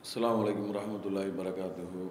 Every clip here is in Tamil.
அஸ்ஸலாமு அலைக்கும் வரஹ்மத்துல்லாஹி வபரகாத்துஹு.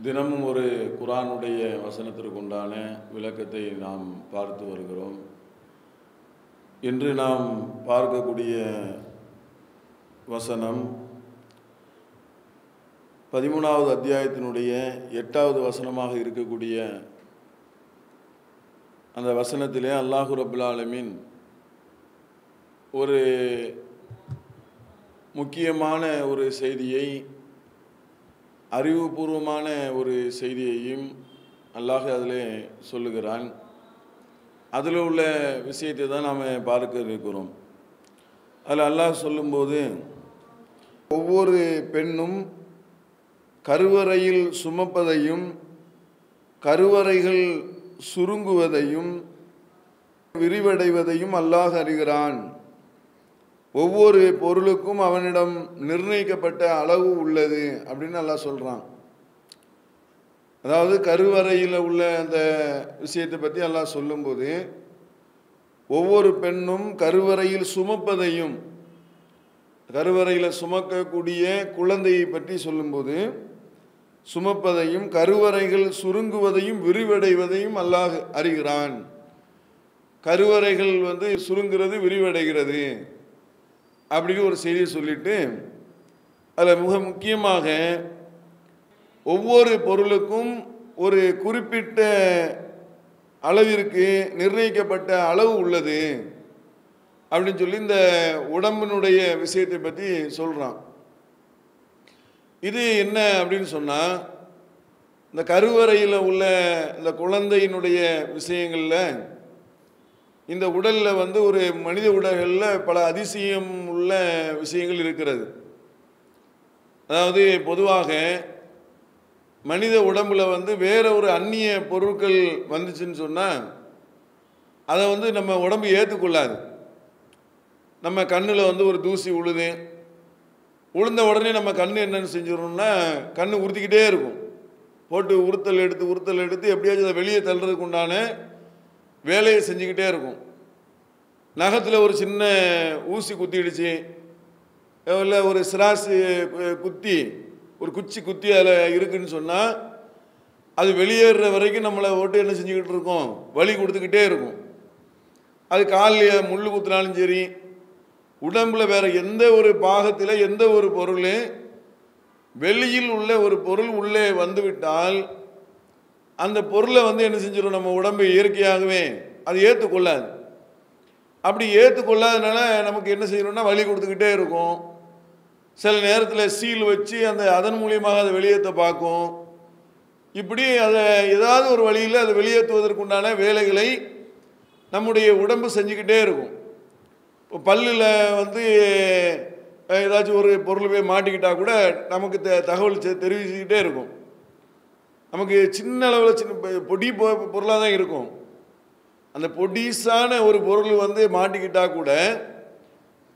தினமும் ஒரு குர்ஆனுடைய வசனத்திற்கு உண்டான விளக்கத்தை நாம் பார்த்து வருகிறோம். இன்று நாம் பார்க்கக்கூடிய வசனம் 13வது அத்தியாயத்தினுடைய 8வது வசனமாக இருக்கக்கூடிய அந்த வசனத்திலே அல்லாஹு ரப்புல் ஆலமீன் ஒரு முக்கியமான ஒரு செய்தியை, அறிவுபூர்வமான ஒரு செய்தியையும் அல்லாஹ் அதில் சொல்லுகிறான். அதில் உள்ள விஷயத்தை தான் நாம் பார்க்க இருக்கிறோம். அதில் அல்லாஹ் சொல்லும்போது, ஒவ்வொரு பெண்ணும் கருவறையில் சுமப்பதையும் கருவறைகள் சுருங்குவதையும் விரிவடைவதையும் அல்லாஹ் அறிகிறான். ஒவ்வொரு பொருளுக்கும் அவனிடம் நிர்ணயிக்கப்பட்ட அளவு உள்ளது அப்படின்னு அல்லாஹ் சொல்கிறான். அதாவது கருவறையில் உள்ள அந்த விஷயத்தை பற்றி அல்லாஹ் சொல்லும்போது, ஒவ்வொரு பெண்ணும் கருவறையில் சுமப்பதையும், கருவறையில் சுமக்கக்கூடிய குழந்தையை பற்றி சொல்லும்போது சுமப்பதையும் கருவறைகள் சுருங்குவதையும் விரிவடைவதையும் அல்லாஹ் அறிகிறான். கருவறைகள் சுருங்குறது, விரிவடைகிறது அப்படின்னு ஒரு செய்தியை சொல்லிட்டு, அதில் மிக முக்கியமாக ஒவ்வொரு பொருளுக்கும் ஒரு குறிப்பிட்ட அளவிற்கு நிர்ணயிக்கப்பட்ட அளவு உள்ளது அப்படின்னு சொல்லி இந்த உடம்பினுடைய விஷயத்தை பற்றி சொல்கிறான். இது என்ன அப்படின்னு சொன்னால், இந்த கருவறையில் உள்ள இந்த குழந்தையினுடைய விஷயங்களில், இந்த உடலில் ஒரு மனித உடல்களில் பல அதிசயம் உள்ள விஷயங்கள் இருக்கிறது. அதாவது பொதுவாக மனித உடம்பில் வேற ஒரு அந்நிய பொருட்கள் வந்துச்சுன்னு சொன்னால் அதை நம்ம உடம்பு ஏற்றுக்கொள்ளாது. நம்ம கண்ணில் ஒரு தூசி உழுது, உளுந்த உடனே நம்ம கண் என்னென்னு செஞ்சிடணும்னா கண் உறுத்திக்கிட்டே இருக்கும். போட்டு உறுத்தல் எடுத்து எப்படியாச்சும் அதை வெளியே தள்ளுறதுக்கு உண்டான வேலையை செஞ்சுக்கிட்டே இருக்கும். நகத்தில் ஒரு சின்ன ஊசி குத்திடுச்சு, இல்லை ஒரு சிராசு குத்தி, ஒரு குச்சி குத்தி அதில் இருக்குதுன்னு சொன்னால் அது வெளியேறுற வரைக்கும் நம்மளை ஓட்டு என்ன செஞ்சுக்கிட்டு இருக்கோம், வலி கொடுத்துக்கிட்டே இருக்கும். அது காலில் முள் குத்தினாலும் சரி, உடம்புல வேறு எந்த ஒரு பாகத்தில் எந்த ஒரு பொருள், வெளியில் உள்ள ஒரு பொருள் உள்ளே வந்துவிட்டால் அந்த பொருளை என்ன செஞ்சிடும், நம்ம உடம்பு இயற்கையாகவே அது ஏற்றுக்கொள்ளாது. அப்படி ஏற்றுக்கொள்ளாதனால நமக்கு என்ன செய்யணும்னா வலி கொடுத்துக்கிட்டே இருக்கும். சில நேரத்தில் சீல் வச்சு அதன் மூலியமாக அதை வெளியேற்ற பார்க்கும். இப்படி அதை ஏதாவது ஒரு வழியில் அதை வெளியேற்றுவதற்குண்டான வேலைகளை நம்முடைய உடம்பு செஞ்சுக்கிட்டே இருக்கும். இப்போ பல்லில் ஏதாச்சும் ஒரு பொருள் போய் மாட்டிக்கிட்டால் கூட நமக்கு தகவல் தெரிவிச்சுக்கிட்டே இருக்கும். நமக்கு சின்ன அளவில் சின்ன பொடி பொருளாக தான் இருக்கும். அந்த பொடிசான ஒரு பொருள் மாட்டிக்கிட்டா கூட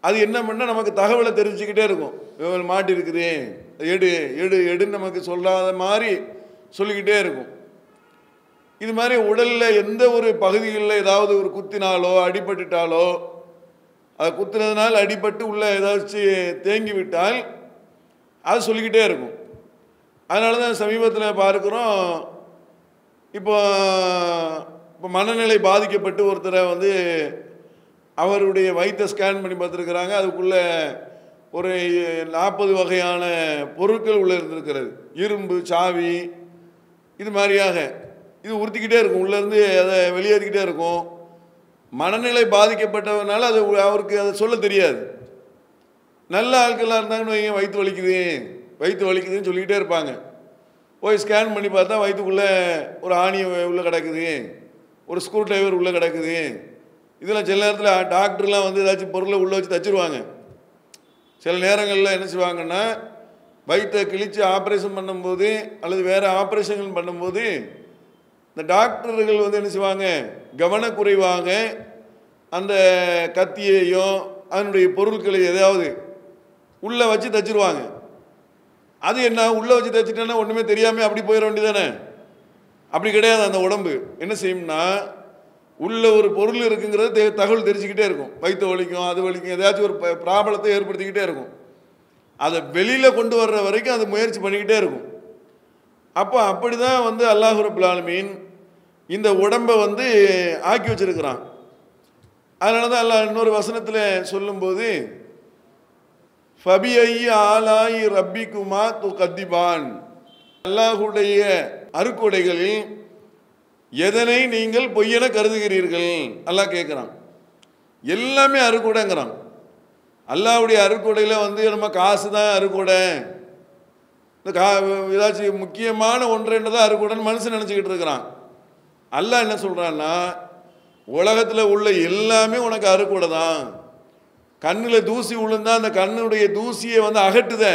அது என்ன பண்ணால் நமக்கு தகவலை தெரிவிச்சுக்கிட்டே இருக்கும். மாட்டி இருக்குது, எடு எடு எடுன்னு நமக்கு சொல்லாத மாதிரி சொல்லிக்கிட்டே இருக்கும். இது மாதிரி உடலில் எந்த ஒரு பகுதிகளில் ஏதாவது ஒரு குத்தினாலோ அடிபட்டுட்டாலோ, அதை குத்துனதுனால அடிபட்டு உள்ள ஏதாச்சும் தேங்கி விட்டால் அது சொல்லிக்கிட்டே இருக்கும். அதனால தான் சமீபத்தில் பார்க்குறோம், இப்போ மனநிலை பாதிக்கப்பட்டு ஒருத்தரை அவருடைய வயிற்றை ஸ்கேன் பண்ணி பார்த்துருக்குறாங்க. அதுக்குள்ளே ஒரு 40 வகையான பொருட்கள் உள்ளே இருந்திருக்கிறது. இரும்பு, சாவி, இது மாதிரியாக இது உறுத்திக்கிட்டே இருக்கும், உள்ளேருந்து அதை வெளியேறிக்கிட்டே இருக்கும். மனநிலை பாதிக்கப்பட்டவனால அது அவருக்கு அதை சொல்ல தெரியாது. நல்ல ஆட்களாக இருந்தாங்கன்னு வைங்க, வயிற்று வலிக்குதுன்னு சொல்லிக்கிட்டே இருப்பாங்க. போய் ஸ்கேன் பண்ணி பார்த்தா வயிற்றுக்குள்ளே ஒரு ஆணி உள்ளே கிடக்குது, ஒரு ஸ்க்ரூ டிரைவர் உள்ளே கிடக்குது. இதில் சில நேரத்தில் டாக்டர்லாம் ஏதாச்சும் பொருளை உள்ளே வச்சு தச்சுருவாங்க. சில நேரங்களில் என்ன செய்வாங்கன்னா, வயிற்றை கிழித்து ஆப்ரேஷன் பண்ணும்போது அல்லது வேறு ஆப்ரேஷன்கள் பண்ணும்போது இந்த டாக்டர்கள் என்ன செய்வாங்க, கவனக்குறைவாக அந்த கத்தியையோ அதனுடைய பொருட்களை எதையாவது உள்ளே வச்சு தச்சுருவாங்க. அது என்ன, உள்ளே வச்சு தச்சுட்டேன்னா ஒன்றுமே தெரியாமல் அப்படி போயிட வேண்டியதானே? அப்படி கிடையாது. அந்த உடம்பு என்ன செய்யும்னா, உள்ள ஒரு பொருள் இருக்குங்கிறது தகவல் தெரிஞ்சுக்கிட்டே இருக்கும். வயிற்று வலிக்கும், அது வலிக்கும், ஏதாச்சும் ஒரு ப்ராப்ளத்தை ஏற்படுத்திக்கிட்டே இருக்கும். அதை வெளியில் கொண்டு வர்ற வரைக்கும் அது முயற்சி பண்ணிக்கிட்டே இருக்கும். அப்போ அப்படி தான் வந்து அல்லாஹ் ரப்புல் ஆலமீன் இந்த உடம்பை வந்து ஆக்கி வச்சிருக்கிறான். அதனால தான் அல்லாஹ் இன்னொரு வசனத்தில் சொல்லும்போது ஃபபிஐ ஆலாயி ரப்பிக்குமா துகத்திபான், அல்லாஹுடைய அருக்கொடைகளில் எதனை நீங்கள் பொய்யென கருதுகிறீர்கள் அல்லாஹ் கேட்குறான். எல்லாமே அருக்கொடைங்கிறான். அல்லாஹ்வுடைய அருக்கொடையில் வந்து நம்ம காசு தான் அருக்கொடை, இந்த ஏதாச்சும் முக்கியமான ஒன்றை தான் அருக்கொடைன்னு மனுஷன் நினச்சிக்கிட்டு இருக்கிறான். அல்லாஹ் என்ன சொல்கிறான்னா, உலகத்தில் உள்ள எல்லாமே உனக்கு அருக்கொடை தான். கண்ணில் தூசி விழுந்தா அந்த கண்ணுடைய தூசியை வந்து அகட்டுத,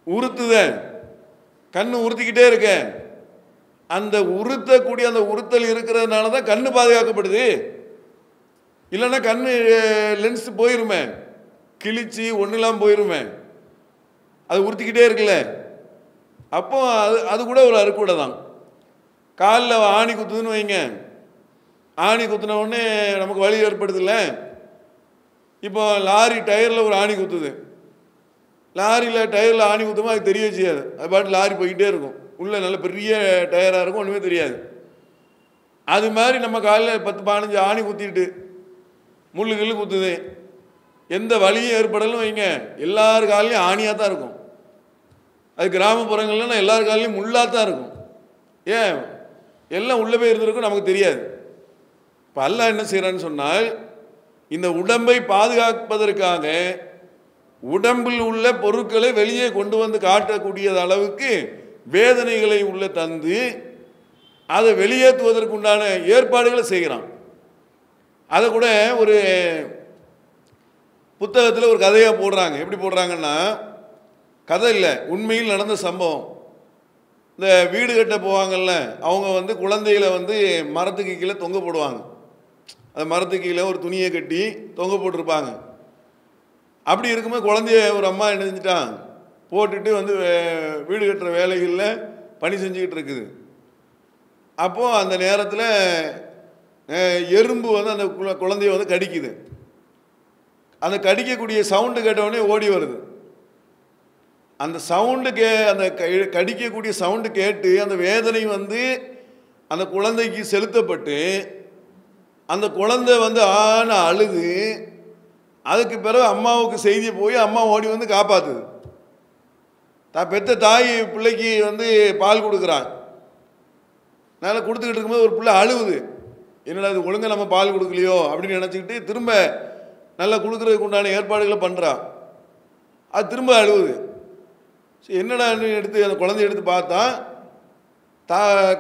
உறுத்துத, கண்ணு உறுத்திக்கிட்டே இருக்க. அந்த உறுத்தக்கூடிய அந்த உறுத்தல் இருக்கிறதுனால தான் கண்ணு பாதுகாக்கப்படுது. இல்லைன்னா கண்ணு லென்ஸ் போயிருமே, கிழிச்சு ஒன்றுலாம் போயிருமே, அது உறுத்திக்கிட்டே இருக்குல்ல. அப்போ அது கூட ஒரு அருக்கூடை தான். காலில் ஆணி குத்துதுன்னு வைங்க, ஆணி குத்துன உடனே நமக்கு வலி ஏற்படுதில்ல. இப்போ லாரி டயரில் ஒரு ஆணி குத்துது, லாரியில் டயரில் ஆணி குத்துமா அது தெரிய செய்யாது, அது பாட்டு லாரி போய்கிட்டே இருக்கும். உள்ளே நல்ல பெரிய டயராக இருக்கும், ஒன்றுமே தெரியாது. அது மாதிரி நம்ம காலில் 10-15 ஆணி குத்திட்டு முள்ளு கிள்ளு குத்துது, எந்த வலியும் ஏற்படலும் வைங்க, எல்லார் காலையும் ஆணியாக தான் இருக்கும். அது கிராமப்புறங்கள்லாம் எல்லார் காலையும் முள்ளாக தான் இருக்கும். ஏன் எல்லாம் உள்ளே போய் இருந்திருக்கும், நமக்கு தெரியாது. இப்போ அல்லாஹ் என்ன செய்கிறான்னு சொன்னால், இந்த உடம்பை பாதுகாப்பதற்காக உடம்பில் உள்ள பொருட்களை வெளியே கொண்டு வந்து காட்டக்கூடிய அளவுக்கு வேதனைகளை உள்ள தந்து அதை வெளியேற்றுவதற்குண்டான ஏற்பாடுகளை செய்கிறான். அதை கூட ஒரு புத்தகத்தில் ஒரு கதையாக போடுறாங்க. எப்படி போடுறாங்கன்னா, கதை இல்லை, உண்மையில் நடந்த சம்பவம். இந்த வீடு கட்ட போவாங்கள்ல, அவங்க வந்து குழந்தைகளை வந்து மரத்துக்கு கீழே தொங்க போடுவாங்க. அந்த மரத்துக்கு கீழே ஒரு துணியை கட்டி தொங்க போட்டிருப்பாங்க. அப்படி இருக்கும்போது குழந்தைய ஒரு அம்மா என்ன செஞ்சிட்டான், போட்டுட்டு வந்து வீடு கட்டுற வேலைகளில் பணி செஞ்சுக்கிட்டு இருக்குது. அப்போது அந்த நேரத்தில் எறும்பு வந்து அந்த குழந்தைய வந்து கடிக்குது. அந்த கடிக்கக்கூடிய சவுண்டு கேட்டவுடனே ஓடி வருது. அந்த சவுண்டு அந்த கடிக்கக்கூடிய சவுண்டு கேட்டு அந்த வேதனை வந்து அந்த குழந்தைக்கு செலுத்தப்பட்டு அந்த குழந்தை வந்து ஆன அழுது, அதுக்கு பிறகு அம்மாவுக்கு செய்தி போய் அம்மா ஓடி வந்து காப்பாற்றுது. பெற்ற தாய் பிள்ளைக்கு வந்து பால் கொடுக்குறான். நல்லா கொடுத்துக்கிட்டு இருக்கும்போது ஒரு பிள்ளை அழுவுது. என்னடா அது ஒழுங்காக நம்ம பால் கொடுக்கலையோ அப்படின்னு நினச்சிக்கிட்டு திரும்ப நல்லா கொடுக்குறதுக்கு உண்டான ஏற்பாடுகளை பண்ணுறான். அது திரும்ப அழுவுது. சரி என்னடான்னு எடுத்து அந்த குழந்தைய எடுத்து பார்த்தா,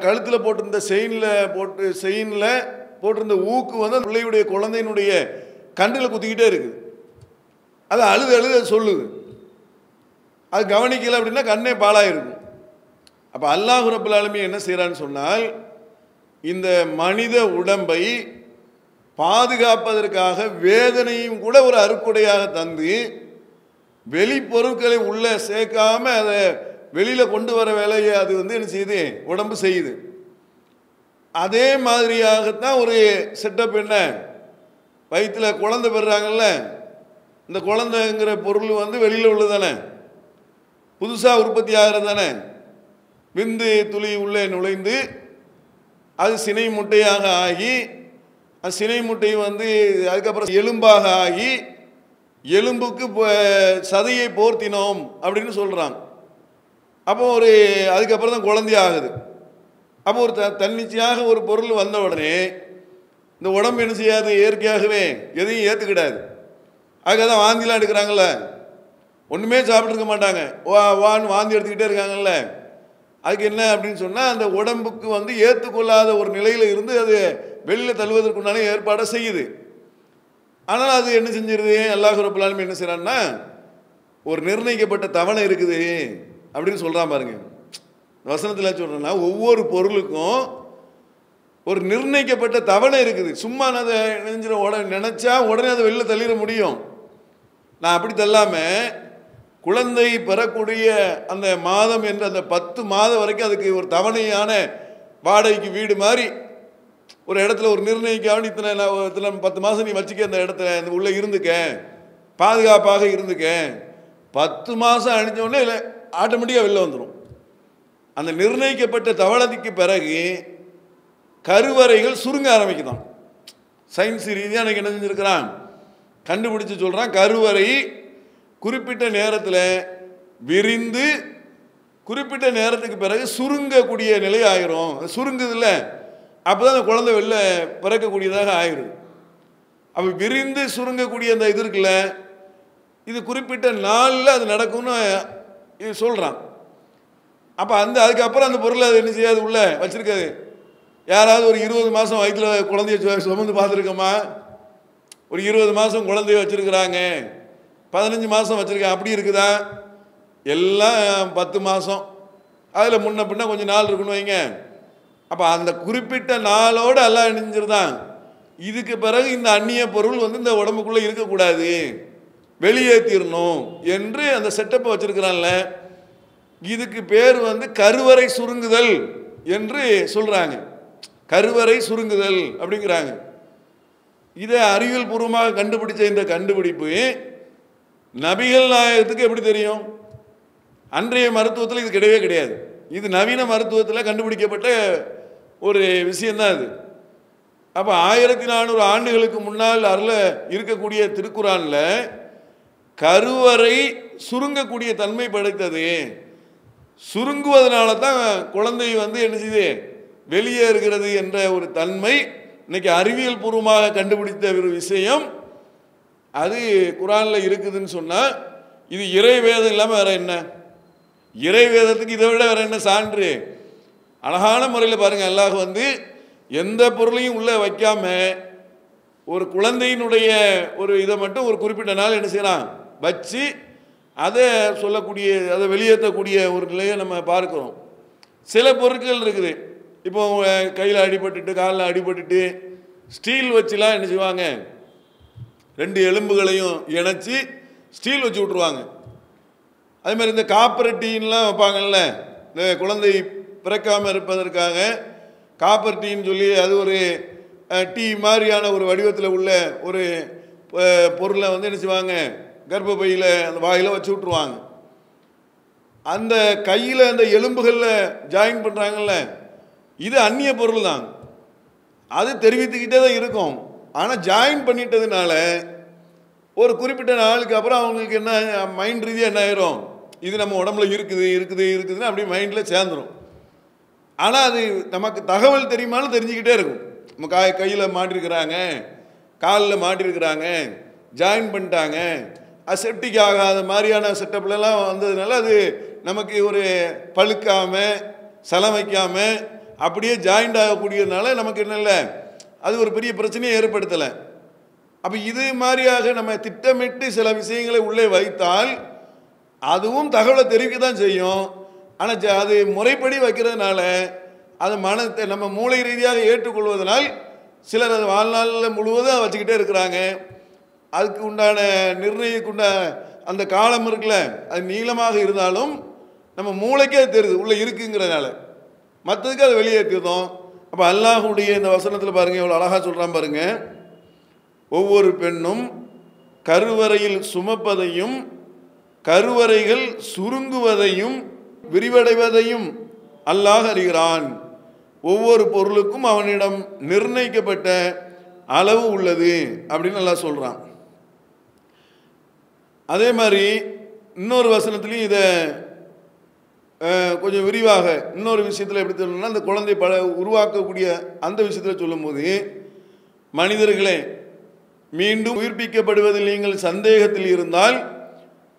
கழுத்தில் போட்டிருந்த செயினில் போட்டிருந்த ஊக்கு வந்து அந்த பிள்ளையுடைய குழந்தையினுடைய கண்ணில் குத்திக்கிட்டே இருக்குது. அது அழுது சொல்லுது. அது கவனிக்கலை அப்படின்னா கண்ணே பாலாயிருக்கும். அப்போ அல்லாஹ் ரப்புல் ஆலமீன் என்ன செய்கிறான்னு சொன்னால், இந்த மனித உடம்பை பாதுகாப்பதற்காக வேதனையும் கூட ஒரு அருக்குடையாக தந்து வெளிப்பொருட்களை உள்ளே சேர்க்காம அதை வெளியில் கொண்டு வர வேலையை அது வந்து என்ன செய்யுது, உடம்பு செய்யுது. அதே மாதிரியாகத்தான் ஒரு செட்டப். என்ன, வயிற்றில் குழந்தை பெறுறாங்கல்ல, இந்த குழந்தைங்கிற பொருள் வந்து வெளியில் உள்ளதானே, புதுசாக உற்பத்தி ஆகிறது தானே. விந்து துளி உள்ளே நுழைந்து அது சினை முட்டையாக ஆகி, அது சினை முட்டை வந்து அதுக்கப்புறம் எலும்பாக ஆகி, எலும்புக்கு சதையை போர்த்தினோம் அப்படின்னு சொல்கிறாங்க. அப்போ அதுக்கப்புறம் தான் குழந்தையாகுது. அப்போ ஒரு தன்னிச்சையாக ஒரு பொருள் வந்த உடனே இந்த உடம்பு என்ன செய்யாது, இயற்கையாகவே எதையும் ஏற்றுக்கிடாது. அதுக்காக தான் வாந்திலாம் எடுக்கிறாங்கல்ல, ஒன்றுமே சாப்பிட்ருக்க மாட்டாங்க, வான்னு வாந்தி எடுத்துக்கிட்டே இருக்காங்கல்ல. அதுக்கு என்ன அப்படின்னு சொன்னால், அந்த உடம்புக்கு வந்து ஏற்றுக்கொள்ளாத ஒரு நிலையில் இருந்து அது வெளியில் தள்ளுவதற்குண்டான ஏற்பாடை செய்யுது. ஆனால் அது என்ன செஞ்சிருது, அல்லாஹ் ரப்புல் ஆலமீன் என்ன செய்கிறான்னா, ஒரு நிர்ணயிக்கப்பட்ட தவணை இருக்குது அப்படின்னு சொல்கிறான் பாருங்க. வசனத்தில் சொல்கிறேன்னா, ஒவ்வொரு பொருளுக்கும் ஒரு நிர்ணயிக்கப்பட்ட தவணை இருக்குது. சும்மா நான் அதை நினச்சா உடனே அதை வெளியில் தள்ளிட முடியும். நான் அப்படி தள்ளாமல் குழந்தை பெறக்கூடிய அந்த மாதம் என்று அந்த 10 மாதம் வரைக்கும் அதுக்கு ஒரு தவணையான வாடகைக்கு வீடு மாதிரி ஒரு இடத்துல ஒரு நிர்ணயிக்காமல் இத்தனை 10 மாதம் நீ வச்சுக்க, அந்த இடத்துல உள்ளே இருந்துக்க, பாதுகாப்பாக இருந்துக்க, 10 மாதம் அணிஞ்ச உடனே ஆட்டோமேட்டிக்காக வெளில வந்துடும். அந்த நிர்ணயிக்கப்பட்ட தவணைக்கு பிறகு கருவறைகள் சுருங்க ஆரம்பிக்குதான். சயின்ஸ் ரீதியாக எனக்கு என்ன செஞ்சுருக்கிறான், கண்டுபிடிச்சு சொல்கிறான். கருவறை குறிப்பிட்ட நேரத்தில் விரிந்து குறிப்பிட்ட நேரத்துக்கு பிறகு சுருங்கக்கூடிய நிலை ஆயிரும். சுருங்குது இல்லை, அப்போ தான் அந்த குழந்தை வெளில பிறக்கக்கூடியதாக ஆயிடுது. அப்போ விரிந்து சுருங்கக்கூடிய அந்த இது இருக்குல்ல, இது குறிப்பிட்ட நாளில் அது நடக்கும்னு இது சொல்கிறான். அப்போ அதுக்கப்புறம் அந்த பொருளை அது என்ன செய்யாது, உள்ளே வச்சுருக்காது. யாராவது ஒரு 20 மாதம் வயிற்றில் குழந்தைய சுமந்து பார்த்துருக்கோமா? ஒரு 20 மாதம் குழந்தைய வச்சுருக்குறாங்க, 15 மாதம் வச்சுருக்காங்க, அப்படி இருக்குதா? எல்லாம் 10 மாதம், அதில் முன்ன பின்ன கொஞ்சம் நாள் இருக்குன்னு வைங்க. அப்போ அந்த குறிப்பிட்ட நாளோடு எல்லாம் இணைஞ்சிருதான். இதுக்கு பிறகு இந்த அந்நிய பொருள் வந்து இந்த உடம்புக்குள்ளே இருக்கக்கூடாது, வெளியேற்றிடணும் என்று அந்த செட்டப்பை வச்சுருக்கிறான்ல. இதுக்கு பேர் வந்து கருவறை சுருங்குதல் என்று சொல்கிறாங்க. கருவறை சுருங்குதல் அப்படிங்கிறாங்க. இதை அறிவியல் பூர்வமாக கண்டுபிடிச்ச இந்த கண்டுபிடிப்பு நபிகள் நாயகத்துக்கு எப்படி தெரியும்? அன்றைய மருத்துவத்தில் இது கிடையவே கிடையாது. இது நவீன மருத்துவத்தில் கண்டுபிடிக்கப்பட்ட ஒரு விஷயந்தான் இது. அப்போ 1400 ஆண்டுகளுக்கு முன்னால் இருக்கக்கூடிய திருக்குறானில் கருவறை சுருங்கக்கூடிய தன்மை படைத்தது. சுருங்குவதனால தான் குழந்தை வந்து என்ன செய்யுது, வெளியே இருக்கிறது என்ற ஒரு தன்மை இன்னைக்கு அறிவியல் பூர்வமாக கண்டுபிடித்த ஒரு விஷயம். அது குரானில் இருக்குதுன்னு சொன்னால் இது இறை வேதம் இல்லாமல் வேற என்ன? இறை வேதத்துக்கு இதை விட வேற என்ன சான்று? அழகான முறையில் பாருங்கள், அல்லாஹ் வந்து எந்த பொருளையும் உள்ளே வைக்காம ஒரு குழந்தையினுடைய ஒரு இதை மட்டும் ஒரு குறிப்பிட்ட நாள் என்ன செய்யலாம் வச்சு அதை சொல்லக்கூடிய, அதை வெளியேற்றக்கூடிய ஒரு நிலையை நம்ம பார்க்குறோம். சில பொருட்கள் இருக்குது, இப்போ கையில் அடிபட்டுட்டு காலில் அடிபட்டுட்டு ஸ்டீல் வச்சுலாம் என்ன செய்வாங்க, 2 எலும்புகளையும் இணைச்சி ஸ்டீல் வச்சு விட்ருவாங்க. அதே மாதிரி இந்த காப்பர் டீன்லாம் வைப்பாங்கல்ல, இந்த குழந்தை பிறக்காமல் இருப்பதற்காக காப்பர் டீன்னு சொல்லி அது ஒரு டீ மாதிரியான ஒரு வடிவத்தில் உள்ள ஒரு பொருளை வந்து என்ன செய்வாங்க, கர்ப்பப்பையில் அந்த வாயில் வச்சு விட்ருவாங்க. அந்த கையில் அந்த எலும்புகளில் ஜாயின் பண்ணுறாங்கல்ல, இது அந்நிய பொருள் தான். அது தெரிவித்துக்கிட்டே தான் இருக்கும். ஆனால் ஜாயின் பண்ணிட்டதுனால ஒரு குறிப்பிட்ட நாளுக்கு அப்புறம் அவங்களுக்கு என்ன மைண்ட் ரீதியாக என்ன ஆயிரும், இது நம்ம உடம்புல இருக்குதுன்னு அப்படி மைண்டில் சேர்ந்துடும். ஆனால் அது நமக்கு தகவல் தெரியுமான்னு தெரிஞ்சுக்கிட்டே இருக்கும். நம்ம கையில் மாட்டிருக்கிறாங்க, காலில் மாட்டிருக்கிறாங்க, ஜாயின் பண்ணிட்டாங்க, அசெப்டிக் ஆகாத மாதிரியான செட்டப்லாம் வந்ததுனால அது நமக்கு ஒரு பழுக்காமல் சலம் வைக்காமல் அப்படியே ஜாயிண்ட் ஆகக்கூடியதுனால நமக்கு என்ன இல்லை, அது ஒரு பெரிய பிரச்சனையை ஏற்படுத்தலை. அப்போ இது மாதிரியாக நம்ம திட்டமிட்டு சில விஷயங்களை உள்ளே வைத்தால் அதுவும் தகவலை தெரிவிக்க தான் செய்யும். ஆனால் அது முறைப்படி வைக்கிறதுனால அது மனத்தை நம்ம மூளை ரீதியாக ஏற்றுக்கொள்வதனால் சிலர் அது வாழ்நாளில் முழுவதும் அதை வச்சுக்கிட்டே இருக்கிறாங்க. அதுக்கு உண்டான நிர்ணயிக்குண்டான அந்த காலம் இருக்குல்ல, அது நீளமாக இருந்தாலும் நம்ம மூளைக்கே அது தெரியுது உள்ளே இருக்குங்கிறதுனால, மற்றதுக்கு அதை வெளியேற்றுதோம். அப்போ அல்லாஹுடைய இந்த வசனத்தில் பாருங்கள், எவ்வளோ அழகாக சொல்கிறான் பாருங்கள். ஒவ்வொரு பெண்ணும் கருவறையில் சுமப்பதையும் கருவறைகள் சுருங்குவதையும் விரிவடைவதையும் அல்லாஹ் அறிகிறான். ஒவ்வொரு பொருளுக்கும் அவனிடம் நிர்ணயிக்கப்பட்ட அளவு உள்ளது அப்படின்னு அல்லாஹ் சொல்கிறான். அதே மாதிரி இன்னொரு வசனத்துலையும் இதை கொஞ்சம் விரிவாக இன்னொரு விஷயத்தில் எப்படி சொல்லணும்னா, அந்த குழந்தை உருவாக்கக்கூடிய அந்த விஷயத்தில் சொல்லும்போது, மனிதர்களே மீண்டும் உயிர்ப்பிக்கப்படுவதில் நீங்கள் சந்தேகத்தில் இருந்தால்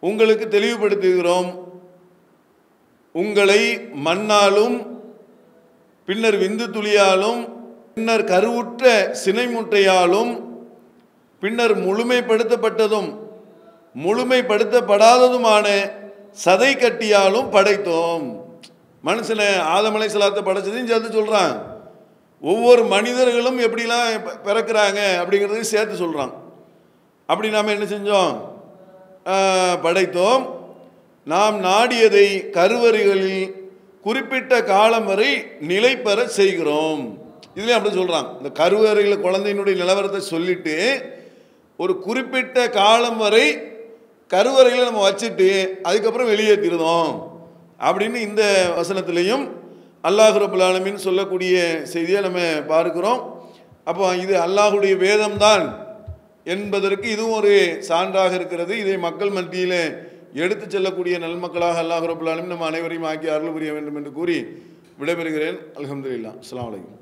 உங்களுக்கு தெளிவுபடுத்துகிறோம். உங்களை மண்ணாலும் பின்னர் விந்து துளியாலும் பின்னர் கருவுற்ற சினை முட்டையாலும் பின்னர் முழுமைப்படுத்தப்பட்டதும் முழுமைப்படுத்தப்படாததுமான சதை கட்டியாலும் படைத்தோம். மனுஷனை ஆதம் அலைஹிஸ்ஸலாத்தை படைச்சதையும் சேர்த்து சொல்கிறான். ஒவ்வொரு மனிதர்களும் எப்படிலாம் பிறக்கிறாங்க அப்படிங்கிறதையும் சேர்த்து சொல்கிறான். அப்படி நாம் என்ன செஞ்சோம், படைத்தோம். நாம் நாடியதை கருவறைகளில் குறிப்பிட்ட காலம் வரை நிலை பெற செய்கிறோம். இதுலேயும் அப்படி சொல்கிறான். இந்த கருவறையில் குழந்தையினுடைய நிலவரத்தை சொல்லிட்டு ஒரு குறிப்பிட்ட காலம் வரை கருவறையில் நம்ம வச்சுட்டு அதுக்கப்புறம் வெளியேற்றிருந்தோம் அப்படின்னு இந்த வசனத்திலையும் அல்லாஹ் ரப்பல் ஆலமீன் சொல்லக்கூடிய செய்தியை நம்ம பார்க்கிறோம். அப்போ இது அல்லாஹுடைய வேதம்தான் என்பதற்கு இதுவும் ஒரு சான்றாக இருக்கிறது. இதை மக்கள் மத்தியில் எடுத்து செல்லக்கூடிய நல்மக்களாக அல்லாஹ் ரப்பல் ஆலமீன் நம்ம அனைவரையும் ஆக்கி அருள் புரிய வேண்டும் என்று கூறி விடைபெறுகிறேன். அல்ஹம்துலில்லாஹ். அஸ்ஸலாமு அலைக்கும்.